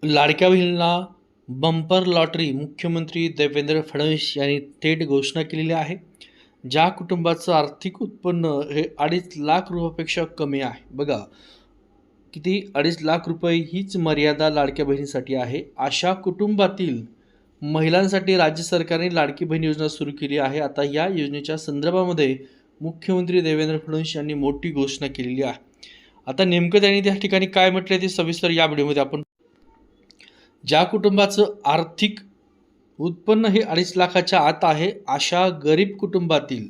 लाडक्या बहिणीला bumper lottery मुख्यमंत्री देवेंद्र फडणवीस यांनी थेट घोषणा केलेली आहे. ज्या कुटुंबाचं आर्थिक उत्पन्न हे 2.5 लाख रुपयापेक्षा कमी आहे, बघा किती, 2.5 लाख रुपये हीच मर्यादा लाडक्या बहिणीसाठी आहे. अशा कुटुंबातील महिलांसाठी राज्य सरकारने लाडकी बहीण योजना सुरू केली आहे. आता या योजनेच्या संदर्भामध्ये मुख्यमंत्री देवेंद्र फडणवीस यांनी मोठी घोषणा केलेली आहे. आता नेमकं त्यांनी त्या ठिकाणी काय म्हटलं ते सविस्तर या व्हिडिओमध्ये आपण. ज्या कुटुंबाचं आर्थिक उत्पन्न हे 2.5 लाखाच्या आत आहे, अशा गरीब कुटुंबातील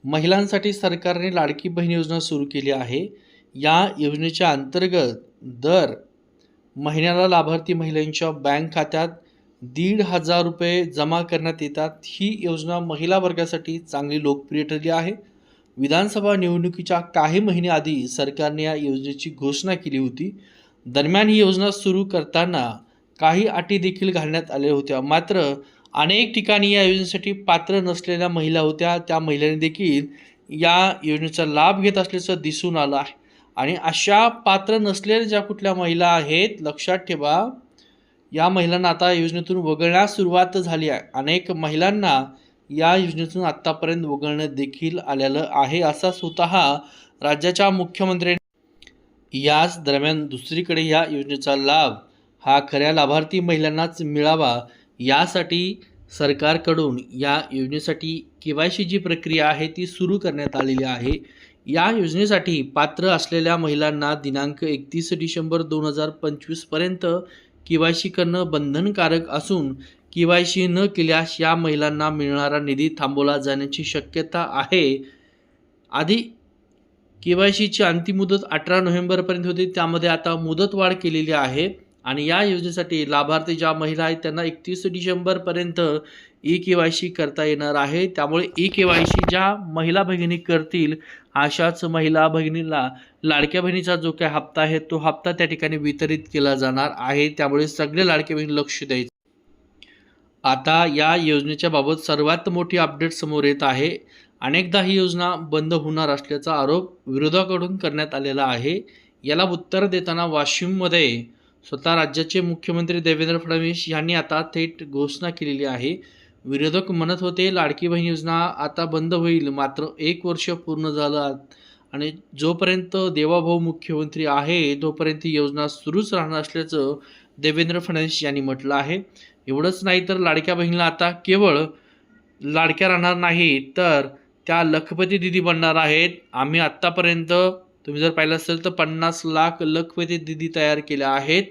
महिलांसाठी सरकारने लाडकी बहीण योजना सुरू केली आहे. या योजनेच्या अंतर्गत दर महिन्याला लाभार्थी महिलांच्या बँक खात्यात 1,500 रुपये जमा करण्यात येतात. ही योजना महिला वर्गासाठी चांगली लोकप्रिय ठरली आहे. विधानसभा निवडणुकीच्या काही महिने आधी सरकारने या योजनेची घोषणा केली होती. दरम्यान ही योजना सुरू करताना काही अटी देखील घालण्यात आल्या होत्या. मात्र अनेक ठिकाणी या योजनेसाठी पात्र नसलेल्या महिला होत्या. त्या महिलांनी देखील या योजनेचा लाभ घेत असल्याचं दिसून आलं आहे. आणि अशा पात्र नसलेल्या ज्या कुठल्या महिला आहेत, लक्षात ठेवा, या महिलांना आता योजनेतून वगळण्यास सुरुवात झाली आहे. अनेक महिलांना या योजनेतून आत्तापर्यंत वगळण्यात देखील आलेलं आहे. असा स्वतः राज्याच्या मुख्यमंत्र्यांनी. याच दरम्यान दुसरीकडे या योजनेचा लाभ हा खऱ्या लाभार्थी महिलांनाच मिळावा, यासाठी सरकारकडून या योजनेसाठी KYC जी प्रक्रिया आहे ती सुरू करण्यात आलेली आहे. या योजनेसाठी पात्र असलेल्या महिलांना दिनांक 31 डिसेंबर 2025 पर्यंत KYC करणं बंधनकारक असून KYC न केल्यास या महिलांना मिळणारा निधी थांबवला जाण्याची शक्यता आहे. आधी KYCची अंतिम मुदत 18 नोव्हेंबरपर्यंत होती, त्यामध्ये आता मुदतवाढ केलेली आहे. आणि या योजनेसाठी लाभार्थी ज्या महिला आहेत त्यांना 31 डिसेंबरपर्यंत KYC करता येणार आहे. त्यामुळे KYC ज्या महिला भगिनी करतील, अशाच महिला भगिनींना लाडक्या बहिणीचा जो काय हप्ता आहे तो हप्ता त्या ठिकाणी वितरित केला जाणार आहे. त्यामुळे सगळे लाडक्या बहिणी लक्ष द्यायचं. आता या योजनेच्या बाबत सर्वात मोठी अपडेट समोर येत आहे. अनेकदा ही योजना बंद होणार असल्याचा आरोप विरोधाकडून करण्यात आलेला आहे. याला उत्तर देताना वाशिममध्ये स्वतः राज्याचे मुख्यमंत्री देवेंद्र फडणवीस यांनी आता थेट घोषणा केलेली आहे. विरोधक म्हणत होते लाडकी बहीण योजना आता बंद होईल, मात्र 1 वर्ष पूर्ण झालं आणि जोपर्यंत देवाभाऊ मुख्यमंत्री आहे तोपर्यंत ही योजना सुरूच राहणार असल्याचं देवेंद्र फडणवीस यांनी म्हटलं आहे. एवढंच नाही तर लाडक्या बहिणीला आता केवळ लाडक्या राहणार नाही तर त्या लखपती दिदी बनणार आहेत. आम्ही आत्तापर्यंत तुम्ही जर पाहिलं असेल तर 50 लाख लखपती दिदी तयार केल्या आहेत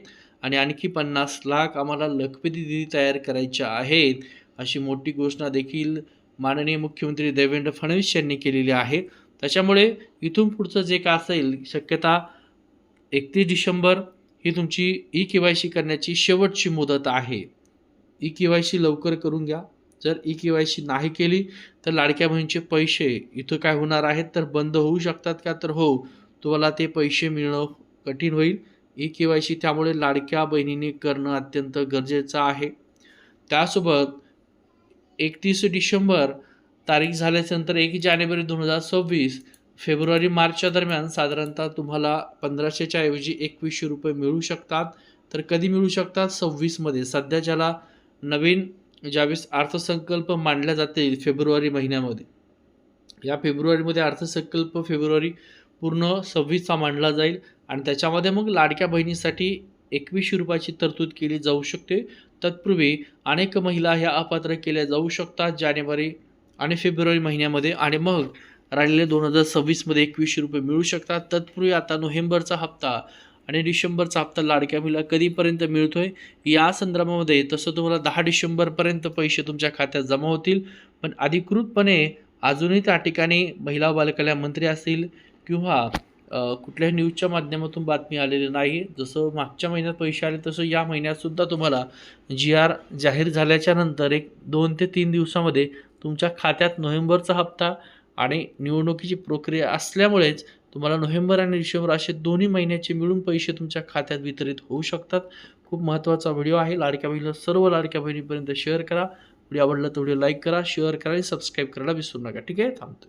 आणि आणखी 50 लाख आम्हाला लखपती दिदी तयार करायच्या आहेत, अशी मोठी घोषणा देखील माननीय मुख्यमंत्री देवेंद्र फडणवीस यांनी केलेली आहे. त्याच्यामुळे इथून पुढचं जे काय असेल, शक्यता 31 डिसेंबर ही तुमची KYC करण्याची शेवटची मुदत आहे. KYC लवकर करून घ्या. जर KYC नाही केली तर लाडक्या बहिणीचे पैसे इथं काय होणार आहेत तर बंद होऊ शकतात का, तर हो, तुम्हाला ते पैसे मिळणं कठीण होईल. KYC त्यामुळे लाडक्या बहिणीने करणं अत्यंत गरजेचं आहे. त्यासोबत 31 डिसेंबर तारीख झाल्यानंतर 1 जानेवारी 2026 फेब्रुवारी-मार्चच्या दरम्यान साधारणतः तुम्हाला 1500च्या ऐवजी 2100 रुपये मिळू शकतात. तर कधी मिळू शकतात? 26मध्ये. सध्या ज्याला नवीन ज्यावेळेस अर्थसंकल्प मांडला जाते फेब्रुवारी महिन्यामध्ये, या फेब्रुवारीमध्ये अर्थसंकल्प फेब्रुवारी पूर्ण 26चा मांडला जाईल आणि त्याच्यामध्ये मग लाडक्या बहिणीसाठी 2100 रुपयाची तरतूद केली जाऊ शकते. तत्पूर्वी अनेक महिला ह्या अपात्र केल्या जाऊ शकतात जानेवारी आणि फेब्रुवारी महिन्यामध्ये, आणि मग राहिलेले 2026मध्ये 2100 रुपये मिळू शकतात. तत्पूर्वी आता नोव्हेंबरचा हप्ता आणि डिसेंबरचा हप्ता लाडक्या बहिणीला कधीपर्यंत मिळतोय या संदर्भामध्ये, तसं तुम्हाला 10 डिसेंबरपर्यंत पैसे तुमच्या खात्यात जमा होतील. पण अधिकृतपणे अजूनही त्या ठिकाणी महिला व बालकल्याण मंत्री असतील किंवा कुठल्याही न्यूजच्या माध्यमातून बातमी आलेली नाही. जसं मागच्या महिन्यात पैसे आले तसं या महिन्यातसुद्धा तुम्हाला GR जाहीर झाल्याच्या नंतर 2 ते 3 दिवसामध्ये तुमच्या खात्यात नोव्हेंबरचा हप्ता आणि निवडणुकीची प्रक्रिया असल्यामुळेच तुम्हाला नोव्हेंबर आणि डिसेंबर असे दोन्ही महिन्याचे मिळून पैसे तुमच्या खात्यात वितरित होऊ शकतात. खूप महत्त्वाचा व्हिडिओ आहे. लाडक्या बहिणीला सर्व लाडक्या बहिणीपर्यंत शेअर करा. व्हिडिओ आवडला तर व्हिडिओ लाईक करा, शेअर करा आणि सबस्क्राईब करायला विसरू नका. ठीक आहे, थांबतो.